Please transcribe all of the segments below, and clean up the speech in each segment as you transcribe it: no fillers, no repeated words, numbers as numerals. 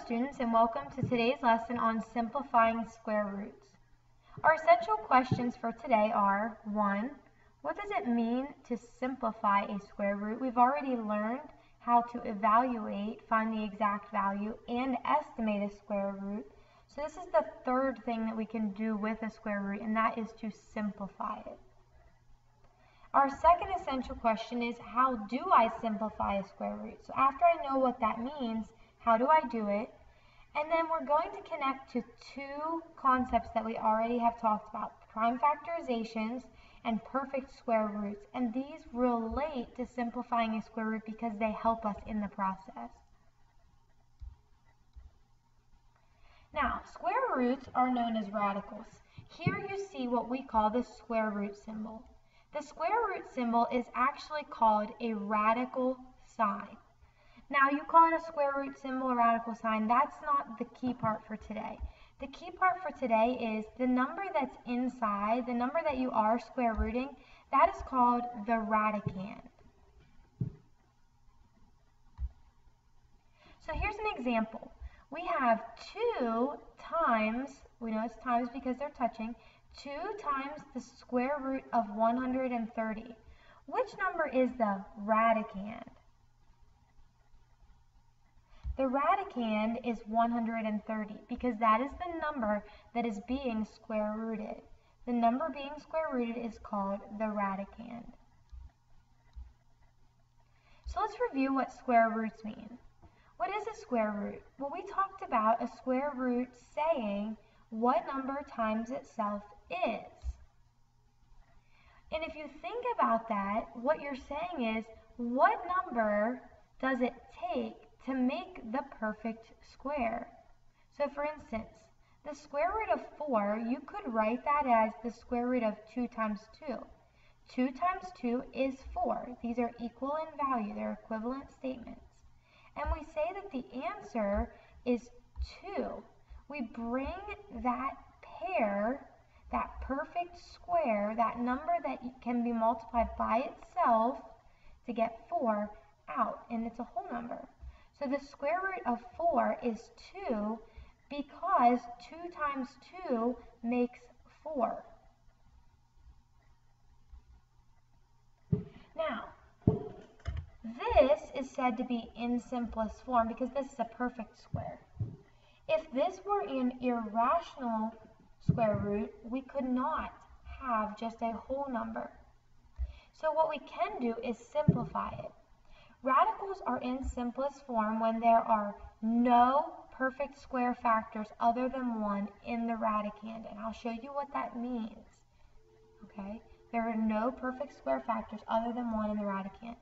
students, and welcome to today's lesson on simplifying square roots. Our essential questions for today are: 1. What does it mean to simplify a square root? We've already learned how to evaluate, find the exact value, and estimate a square root. So this is the third thing that we can do with a square root, and that is to simplify it. Our second essential question is: how do I simplify a square root? So after I know what that means, how do I do it? And then we're going to connect to two concepts that we already have talked about: prime factorizations and perfect square roots. And these relate to simplifying a square root because they help us in the process. Now, square roots are known as radicals. Here you see what we call the square root symbol. The square root symbol is actually called a radical sign. Now, you call it a square root symbol, a radical sign. That's not the key part for today. The key part for today is the number that's inside, the number that you are square rooting, that is called the radicand. So here's an example. We have 2 times, we know it's times because they're touching, 2 times the square root of 130. Which number is the radicand? The radicand is 130 because that is the number that is being square rooted. The number being square rooted is called the radicand. So let's review what square roots mean. What is a square root? Well, we talked about a square root saying what number times itself is. And if you think about that, what you're saying is, what number does it take to make the perfect square? So for instance, the square root of 4, you could write that as the square root of 2 times 2. 2 times 2 is 4. These are equal in value. They're equivalent statements. And we say that the answer is 2. We bring that pair, that perfect square, that number that can be multiplied by itself to get 4 out, and it's a whole number. So the square root of 4 is 2 because 2 times 2 makes 4. Now, this is said to be in simplest form because this is a perfect square. If this were an irrational square root, we could not have just a whole number. So what we can do is simplify it. Radicals are in simplest form when there are no perfect square factors other than 1 in the radicand, and I'll show you what that means. Okay? There are no perfect square factors other than 1 in the radicand.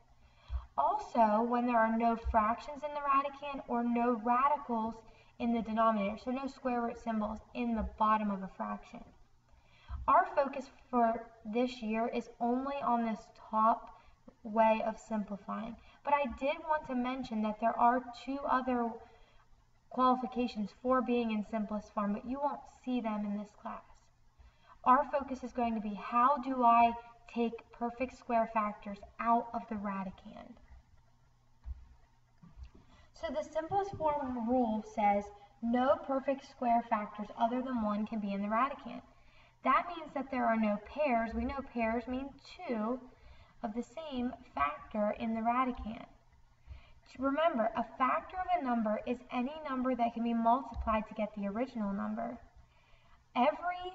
Also, when there are no fractions in the radicand or no radicals in the denominator, so no square root symbols in the bottom of a fraction. Our focus for this year is only on this top way of simplifying. But I did want to mention that there are 2 other qualifications for being in simplest form, but you won't see them in this class. Our focus is going to be: how do I take perfect square factors out of the radicand? So the simplest form rule says no perfect square factors other than 1 can be in the radicand. That means that there are no pairs. We know pairs mean 2 of the same factor in the radicand. Remember, a factor of a number is any number that can be multiplied to get the original number. Every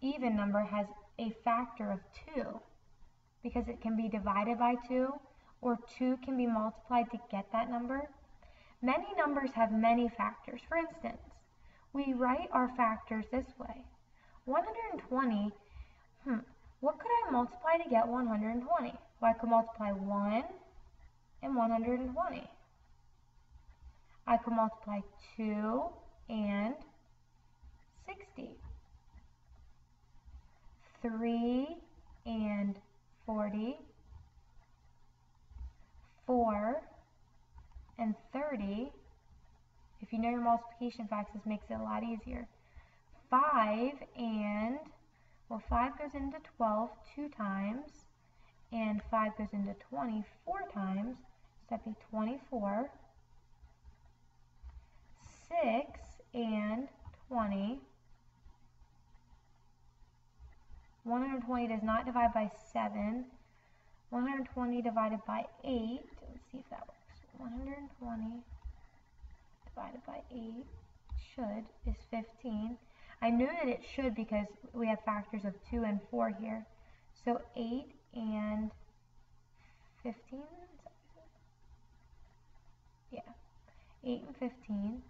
even number has a factor of 2 because it can be divided by 2, or 2 can be multiplied to get that number. Many numbers have many factors. For instance, we write our factors this way. 120, what could I multiply to get 120? Well, I could multiply 1 and 120. I could multiply 2 and 60. 3 and 40. 4 and 30. If you know your multiplication facts, this makes it a lot easier. 5 and, well, 5 goes into 12 2 times, and 5 goes into 20 4 times, so that'd be 24. and 20. 120 does not divide by 7. 120 divided by 8. Let's see if that works. 120 divided by 8 is 15. I knew that it should because we have factors of 2 and 4 here. So 8 and 15? Yeah, 8 and 15.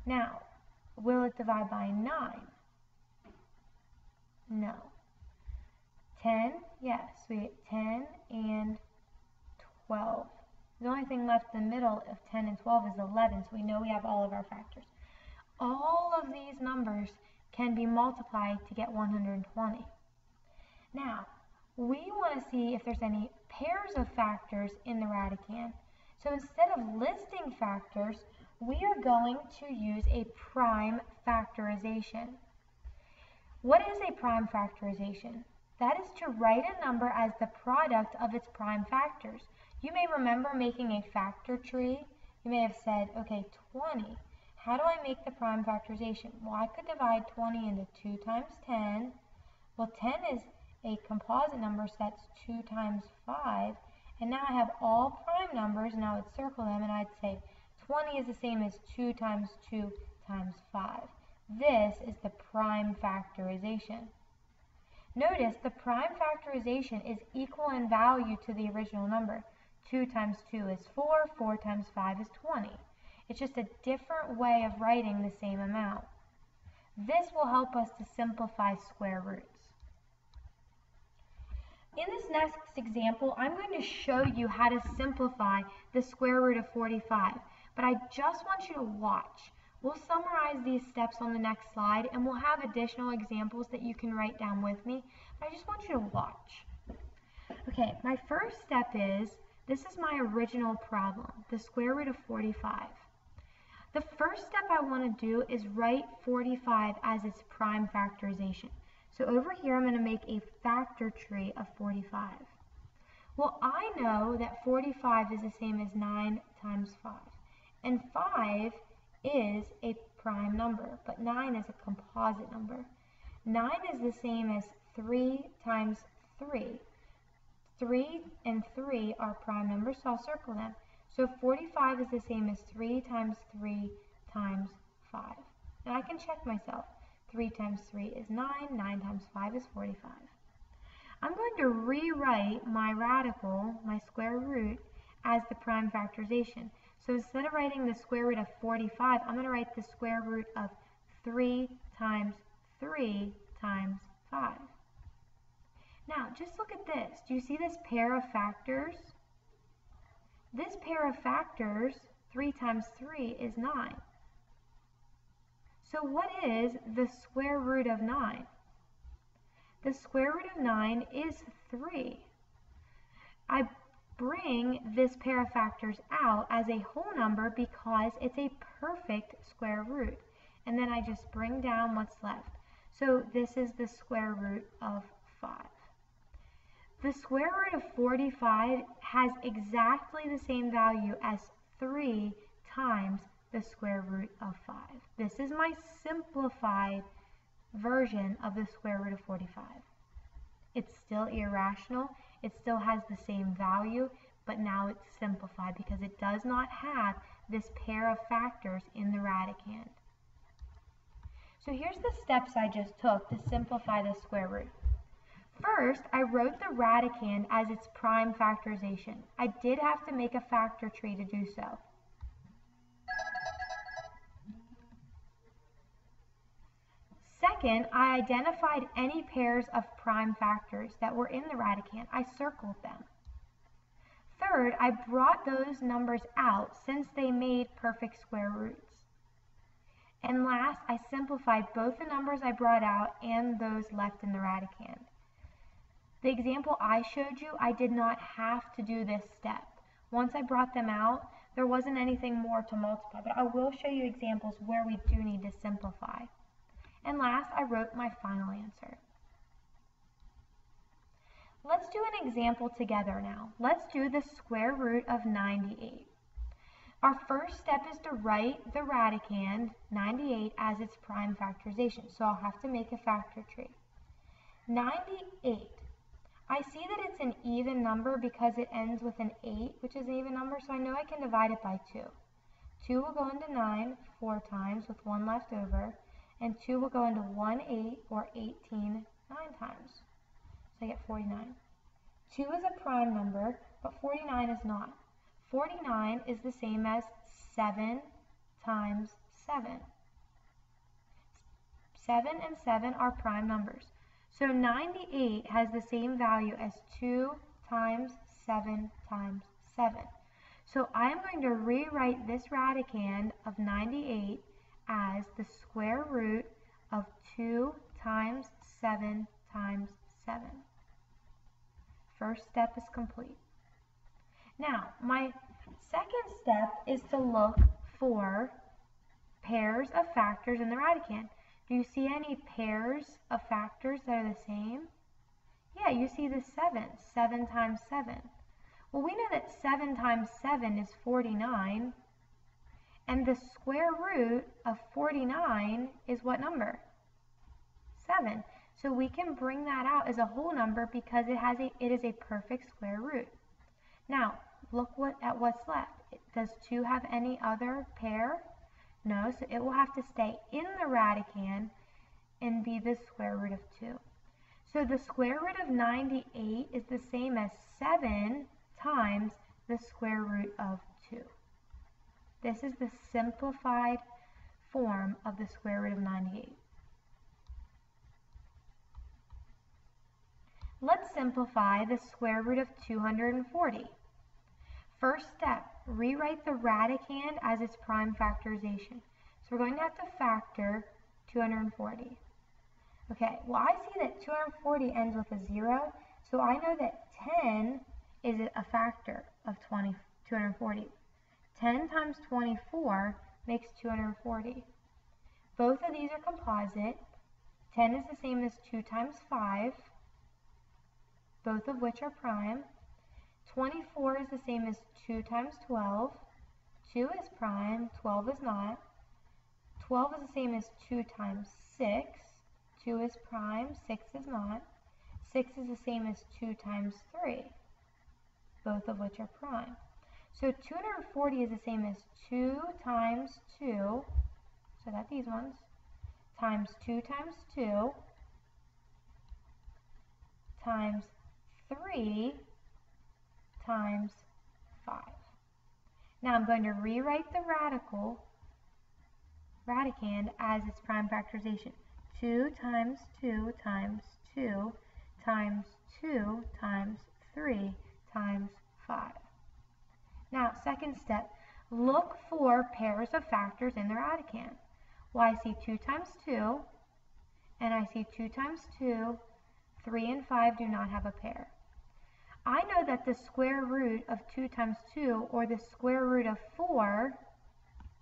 Now, will it divide by 9? No. 10? Yes, we get 10 and 12. The only thing left in the middle of 10 and 12 is 11, so we know we have all of our factors. All of these numbers can be multiplied to get 120. Now, we want to see if there's any pairs of factors in the radicand. So instead of listing factors, we are going to use a prime factorization. What is a prime factorization? That is to write a number as the product of its prime factors. You may remember making a factor tree. You may have said, okay, 20. How do I make the prime factorization? Well, I could divide 20 into 2 times 10. Well, 10 is a composite number, so that's 2 times 5. And now I have all prime numbers, and I would circle them, and I'd say 20 is the same as 2 times 2 times 5. This is the prime factorization. Notice the prime factorization is equal in value to the original number. 2 times 2 is 4, 4 times 5 is 20. It's just a different way of writing the same amount. This will help us to simplify square roots. In this next example, I'm going to show you how to simplify the square root of 45, but I just want you to watch. We'll summarize these steps on the next slide, and we'll have additional examples that you can write down with me, but I just want you to watch. Okay, my first step is, this is my original problem, the square root of 45. The first step I want to do is write 45 as its prime factorization. So over here, I'm going to make a factor tree of 45. Well, I know that 45 is the same as 9 times 5, and 5 is a prime number, but 9 is a composite number. 9 is the same as 3 times 3. 3 and 3 are prime numbers, so I'll circle them. So 45 is the same as 3 times 3 times 5. Now I can check myself. 3 times 3 is 9, 9 times 5 is 45. I'm going to rewrite my radical, my square root, as the prime factorization. So instead of writing the square root of 45, I'm going to write the square root of 3 times 3 times 5. Now, just look at this. Do you see this pair of factors? This pair of factors, 3 times 3, is 9. So what is the square root of 9? The square root of 9 is 3. I bring this pair of factors out as a whole number because it's a perfect square root. And then I just bring down what's left. So this is the square root of 5. The square root of 45 has exactly the same value as 3 times the square root of 5. This is my simplified version of the square root of 45. It's still irrational. It still has the same value, but now it's simplified because it does not have this pair of factors in the radicand. So here's the steps I just took to simplify the square root. First, I wrote the radicand as its prime factorization. I did have to make a factor tree to do so. Second, I identified any pairs of prime factors that were in the radicand. I circled them. Third, I brought those numbers out since they made perfect square roots. And last, I simplified both the numbers I brought out and those left in the radicand. The example I showed you, I did not have to do this step. Once I brought them out, there wasn't anything more to multiply, but I will show you examples where we do need to simplify. And last, I wrote my final answer. Let's do an example together now. Let's do the square root of 98. Our first step is to write the radicand, 98, as its prime factorization. So I'll have to make a factor tree. 98. I see that it's an even number because it ends with an 8, which is an even number, so I know I can divide it by 2. 2 will go into 9 4 times with 1 left over, and 2 will go into 1 8 or 18 9 times. So I get 49. 2 is a prime number, but 49 is not. 49 is the same as 7 times 7. 7 and 7 are prime numbers. So 98 has the same value as 2 times 7 times 7. So I'm going to rewrite this radicand of 98 as the square root of 2 times 7 times 7. First step is complete. Now, my second step is to look for pairs of factors in the radicand. Do you see any pairs of factors that are the same? Yeah, you see the 7, 7 times 7. Well, we know that 7 times 7 is 49, and the square root of 49 is what number? 7. So we can bring that out as a whole number because it is a perfect square root. Now, look at what's left. Does 2 have any other pair? No, so it will have to stay in the radicand and be the square root of 2. So the square root of 98 is the same as 7 times the square root of 2. This is the simplified form of the square root of 98. Let's simplify the square root of 240. First step, rewrite the radicand as its prime factorization. So we're going to have to factor 240. Okay, well I see that 240 ends with a 0, so I know that 10 is a factor of 240. 10 times 24 makes 240. Both of these are composite. 10 is the same as 2 times 5, both of which are prime. 24 is the same as 2 times 12. 2 is prime, 12 is not. 12 is the same as 2 times 6. 2 is prime, 6 is not. 6 is the same as 2 times 3, both of which are prime. So 240 is the same as 2 times 2, so that's these ones, times 2 times 2, times 3 times 5. Now I'm going to rewrite the radicand as its prime factorization. 2 times 2 times 2 times 2 times 3 times 5. Now, second step, look for pairs of factors in the radicand. Well, I see 2 times 2, and I see 2 times 2, 3 and 5 do not have a pair. I know that the square root of 2 times 2, or the square root of 4,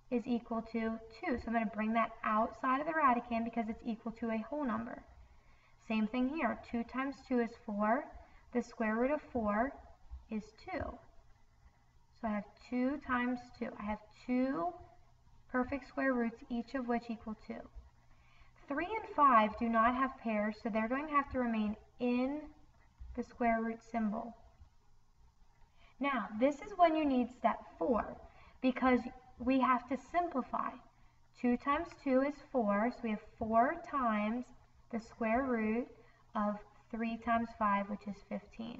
is equal to 2. So I'm going to bring that outside of the radicand because it's equal to a whole number. Same thing here. 2 times 2 is 4. The square root of 4 is 2. So I have 2 times 2. I have 2 perfect square roots, each of which equal 2. 3 and 5 do not have pairs, so they're going to have to remain in the square root symbol. Now, this is when you need step 4, because we have to simplify. 2 times 2 is 4, so we have 4 times the square root of 3 times 5, which is 15.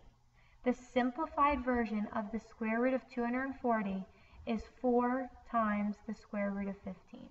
The simplified version of the square root of 240 is 4 times the square root of 15.